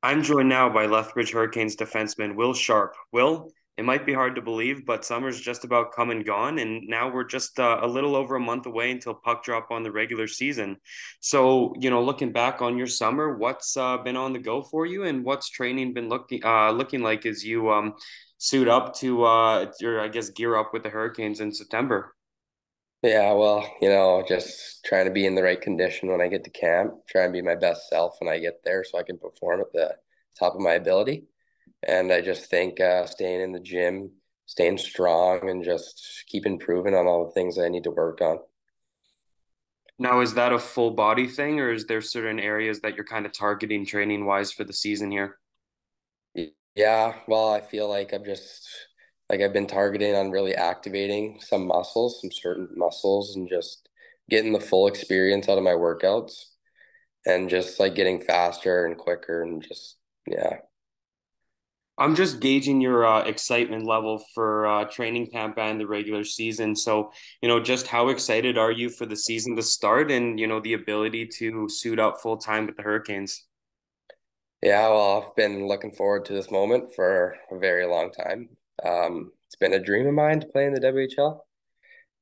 I'm joined now by Lethbridge Hurricanes defenseman Will Sharpe. Will, it might be hard to believe, but summer's just about come and gone, and now we're just a little over a month away until puck drop on the regular season. So, looking back on your summer, what's been on the go for you, and what's training been looking like as you suit up to or I guess gear up with the Hurricanes in September? Yeah, well, just trying to be in the right condition when I get to camp, try and be my best self when I get there so I can perform at the top of my ability. And I just think staying in the gym, staying strong, and just keep improving on all the things I need to work on. Now, is that a full body thing, or is there certain areas that you're kind of targeting training wise for the season here? Yeah, well, I feel like I've been targeting on really activating some muscles, some certain muscles, and just getting the full experience out of my workouts and just like getting faster and quicker and just, yeah. I'm just gauging your excitement level for training camp and the regular season. So, just how excited are you for the season to start and, the ability to suit up full time with the Hurricanes? Yeah, well, I've been looking forward to this moment for a very long time. It's been a dream of mine to play in the WHL.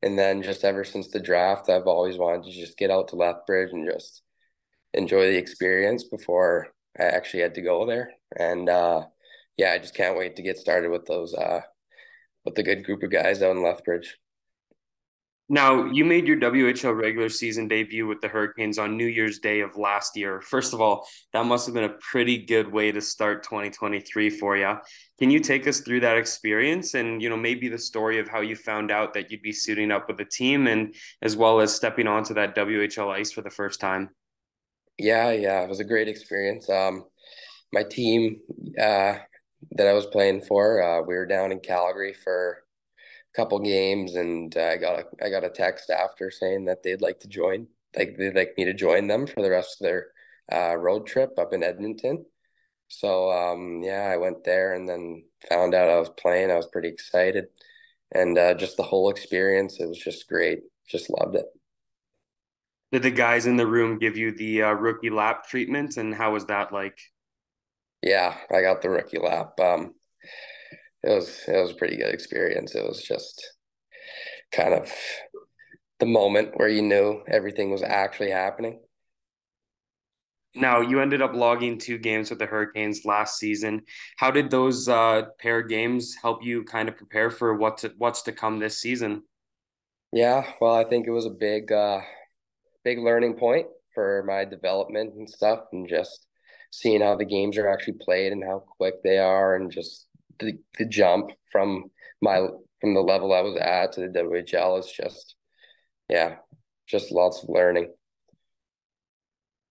And then just ever since the draft, I've always wanted to just get out to Lethbridge and just enjoy the experience before I actually had to go there. And yeah, I just can't wait to get started with those with the good group of guys out in Lethbridge. Now, you made your WHL regular season debut with the Hurricanes on New Year's Day of last year. First of all, that must have been a pretty good way to start 2023 for you. Can you take us through that experience and, maybe the story of how you found out that you'd be suiting up with the team and as well as stepping onto that WHL ice for the first time? Yeah, it was a great experience. My team that I was playing for, we were down in Calgary for couple games, and I got a text after saying that they'd like to join, like they'd like me to join them for the rest of their road trip up in Edmonton. So yeah, I went there and then found out I was playing. I was pretty excited, and just the whole experience, it was just great. Just loved it. Did the guys in the room give you the rookie lap treatment and how was that like? Yeah, I got the rookie lap. It was a pretty good experience. It was just kind of the moment where you knew everything was actually happening. Now, you ended up logging 2 games with the Hurricanes last season. How did those pair games help you kind of prepare for what's to come this season? Yeah, well, I think it was a big learning point for my development and stuff, and just seeing how the games are actually played and how quick they are, and just the jump my from the level I was at to the WHL is just, yeah, just lots of learning.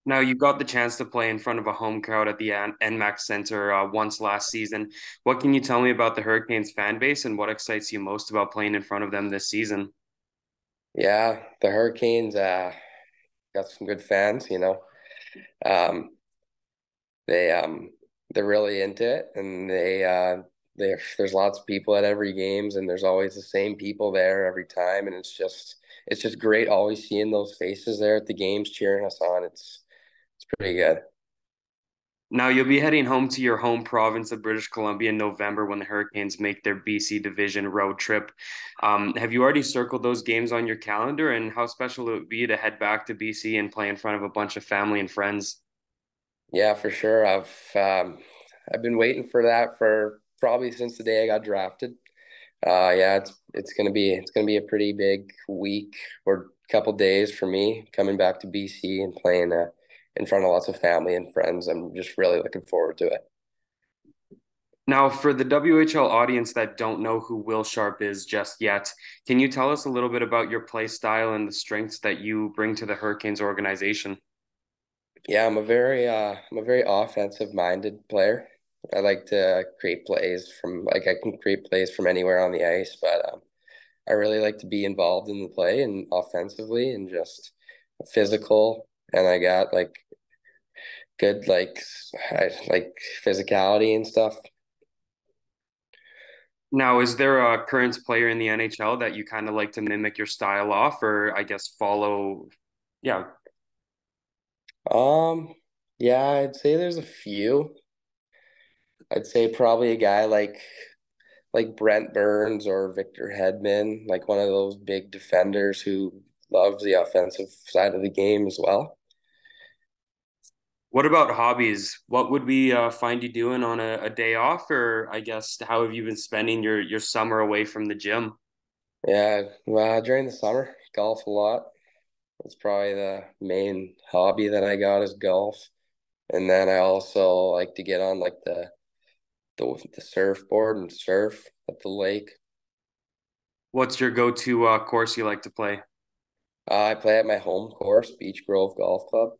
Now, you got the chance to play in front of a home crowd at the NMAX Center once last season. What can you tell me about the Hurricanes fan base and what excites you most about playing in front of them this season? Yeah, the Hurricanes got some good fans, Um, they they're really into it, and there's lots of people at every games, and there's always the same people there every time, and it's just great always seeing those faces there at the games cheering us on. It's pretty good. Now, you'll be heading home to your home province of British Columbia in November when the Hurricanes make their BC Division road trip. Have you already circled those games on your calendar? And how special it would be to head back to BC and play in front of a bunch of family and friends? Yeah, for sure. I've been waiting for that for probably since the day I got drafted. Yeah, it's gonna be a pretty big week or couple days for me coming back to BC and playing in front of lots of family and friends. I'm just really looking forward to it. Now, for the WHL audience that don't know who Will Sharpe is just yet, can you tell us a little bit about your play style and the strengths that you bring to the Hurricanes organization? Yeah, I'm a very offensive minded player. I like to create plays from like I can create plays from anywhere on the ice, but I really like to be involved in the play and offensively and just physical. And I got like good like physicality and stuff. Now, is there a current player in the NHL that you kind of like to mimic your style off, or I guess follow? Yeah. Um, yeah, I'd say there's a few. I'd say probably a guy like Brent Burns or Victor Hedman, like one of those big defenders who loves the offensive side of the game as well. What about hobbies? What would we find you doing on a day off, or I guess how have you been spending your summer away from the gym? Yeah, well, during the summer, golf a lot. That's probably the main hobby that I got is golf. And then I also like to get on like the surfboard and surf at the lake. What's your go-to course you like to play? I play at my home course, Beach Grove Golf Club.